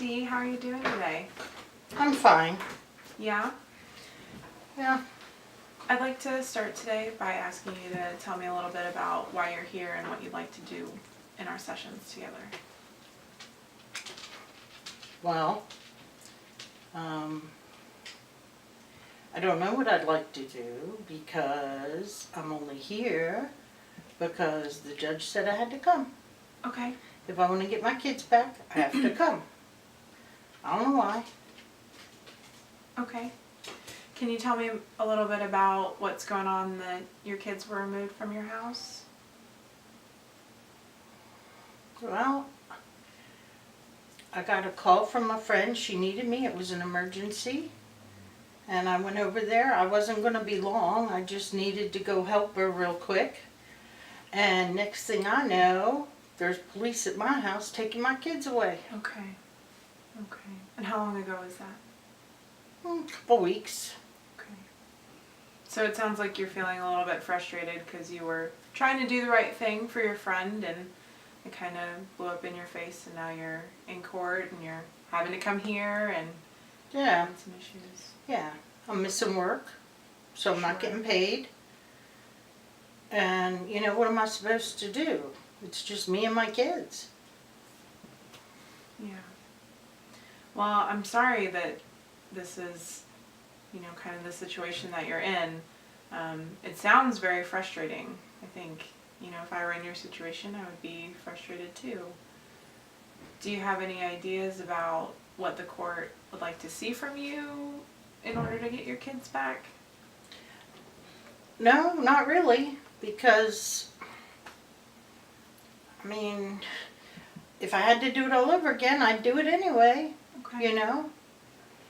Dee. How are you doing today? I'm fine. Yeah? Yeah. I'd like to start today by asking you to tell me a little bit about why you're here and what you'd like to do in our sessions together. Well, I don't know what I'd like to do because I'm only here because the judge said I had to come. Okay. If I want to get my kids back, I have to come. I don't know why. Okay. Can you tell me a little bit about what's going on that your kids were removed from your house? Well, I got a call from a friend. She needed me. It was an emergency. And I went over there. I wasn't going to be long. I just needed to go help her real quick. And next thing I know, there's police at my house taking my kids away. Okay. Okay. And how long ago was that? A couple weeks. Okay. So it sounds like you're feeling a little bit frustrated because you were trying to do the right thing for your friend and it kind of blew up in your face, and now you're in court and you're having to come here and Yeah. having some issues. Yeah. I'm missing work, so I'm not Sure. getting paid. And, you know, what am I supposed to do? It's just me and my kids. Yeah. Well, I'm sorry that this is, kind of the situation that you're in. It sounds very frustrating. I think, if I were in your situation, I would be frustrated too. Do you have any ideas about what the court would like to see from you in order to get your kids back? No, not really, because, I mean, if I had to do it all over again, I'd do it anyway, Okay. you know.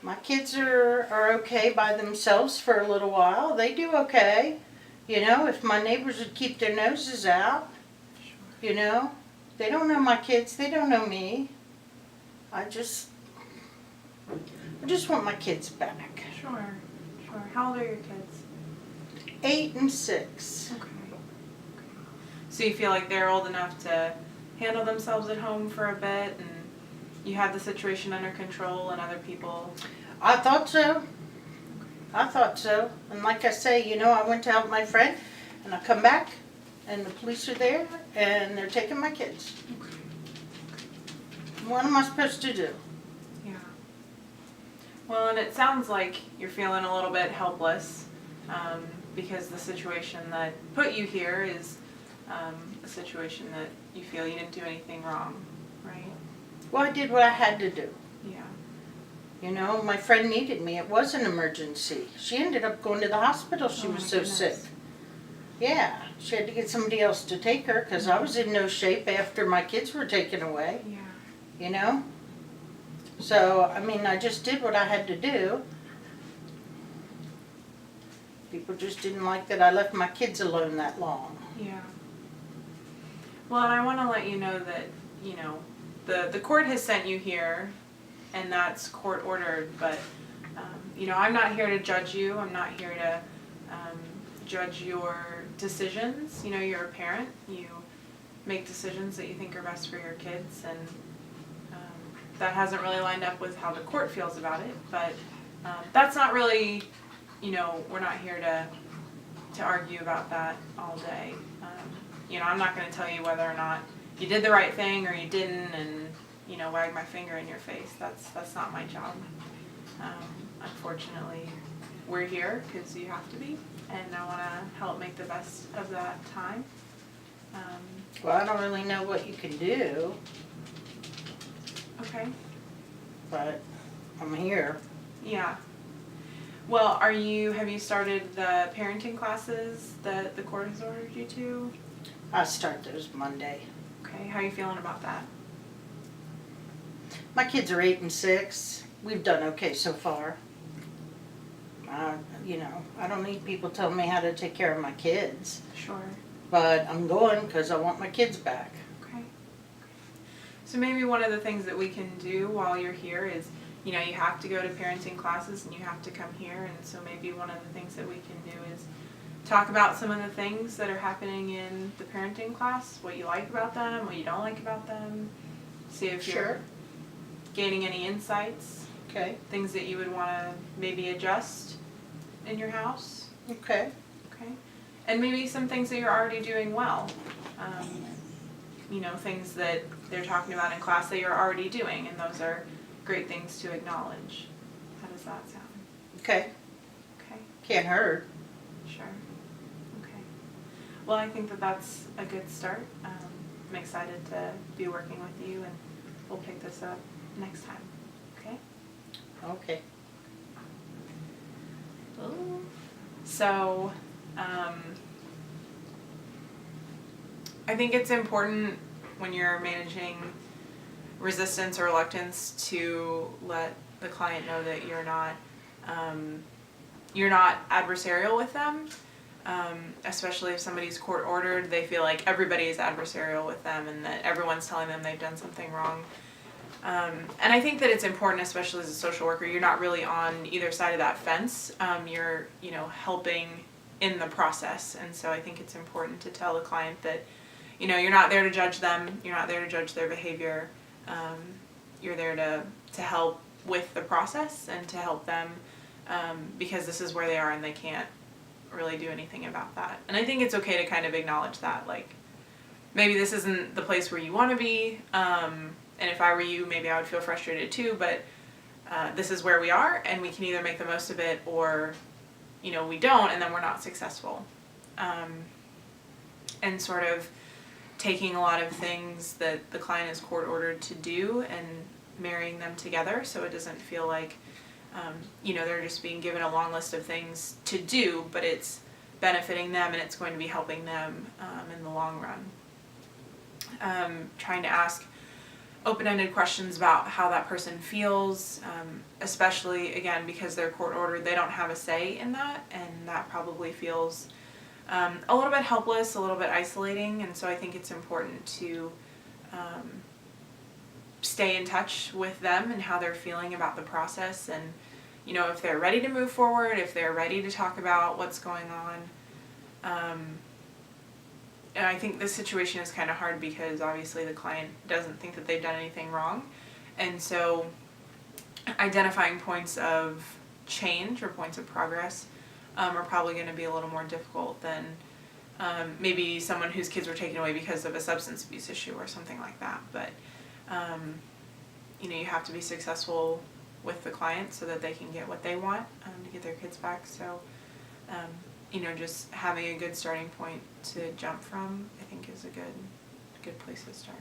My kids are okay by themselves for a little while. They do okay. You know, if my neighbors would keep their noses out, Sure. you know. They don't know my kids. They don't know me. I just want my kids back. Sure. Sure. How old are your kids? 8 and 6. Okay. So you feel like they're old enough to handle themselves at home for a bit, and you have the situation under control, and other people. I thought so. I thought so. And like I say, you know, I went to help my friend, and I come back, and the police are there, and they're taking my kids. Okay. What am I supposed to do? Yeah. Well, and it sounds like you're feeling a little bit helpless, because the situation that put you here is a situation that you feel you didn't do anything wrong, right? Well, I did what I had to do. Yeah. You know, my friend needed me. It was an emergency. She ended up going to the hospital. She Oh was my so goodness. sick. Yeah, she had to get somebody else to take her because I was in no shape after my kids were taken away, Yeah. you know. So, I mean, I just did what I had to do. People just didn't like that I left my kids alone that long. Yeah. Well, and I want to let you know that, the court has sent you here, and that's court ordered, but, I'm not here to judge you. I'm not here to judge your decisions. You're a parent. You make decisions that you think are best for your kids, and that hasn't really lined up with how the court feels about it, but that's not really, we're not here to argue about that all day. I'm not going to tell you whether or not you did the right thing or you didn't, and wag my finger in your face. That's not my job. Unfortunately, we're here because you have to be, and I want to help make the best of that time. Well, I don't really know what you can do, Okay. but I'm here. Yeah. Well, have you started the parenting classes that the court has ordered you to? I start those Monday. Okay. How are you feeling about that? My kids are 8 and 6. We've done okay so far. I don't need people telling me how to take care of my kids. Sure. But I'm going because I want my kids back. Okay. So maybe one of the things that we can do while you're here is, you have to go to parenting classes and you have to come here, and so maybe one of the things that we can do is talk about some of the things that are happening in the parenting class, what you like about them, what you don't like about them, see if Sure. gaining any insights, Okay, things that you would want to maybe adjust in your house. okay, Okay. And maybe some things that you're already doing well. Things that they're talking about in class that you're already doing, and those are great things to acknowledge. How does that sound? okay. Okay. Can't hurt. Sure. Okay. Well, I think that that's a good start. I'm excited to be working with you, and we'll pick this up next time. Okay? Okay. So, I think it's important when you're managing resistance or reluctance to let the client know that you're not adversarial with them. Especially if somebody's court ordered, they feel like everybody is adversarial with them and that everyone's telling them they've done something wrong. And I think that it's important, especially as a social worker, you're not really on either side of that fence. You're, helping in the process. And so I think it's important to tell the client that, you're not there to judge them. You're not there to judge their behavior. You're there to help with the process and to help them because this is where they are and they can't really do anything about that. And I think it's okay to kind of acknowledge that, like, maybe this isn't the place where you want to be. And if I were you, maybe I would feel frustrated too, but this is where we are, and we can either make the most of it or, we don't, and then we're not successful. And sort of taking a lot of things that the client is court ordered to do and marrying them together so it doesn't feel like, they're just being given a long list of things to do, but it's benefiting them and it's going to be helping them in the long run. Trying to ask open-ended questions about how that person feels, especially, again, because they're court ordered, they don't have a say in that, and that probably feels a little bit helpless, a little bit isolating, and so I think it's important to stay in touch with them and how they're feeling about the process, and if they're ready to move forward, if they're ready to talk about what's going on. And I think this situation is kind of hard because obviously the client doesn't think that they've done anything wrong, and so identifying points of change or points of progress are probably going to be a little more difficult than maybe someone whose kids were taken away because of a substance abuse issue or something like that. But you have to be successful with the client so that they can get what they want to get their kids back. So just having a good starting point to jump from, I think, is a good place to start.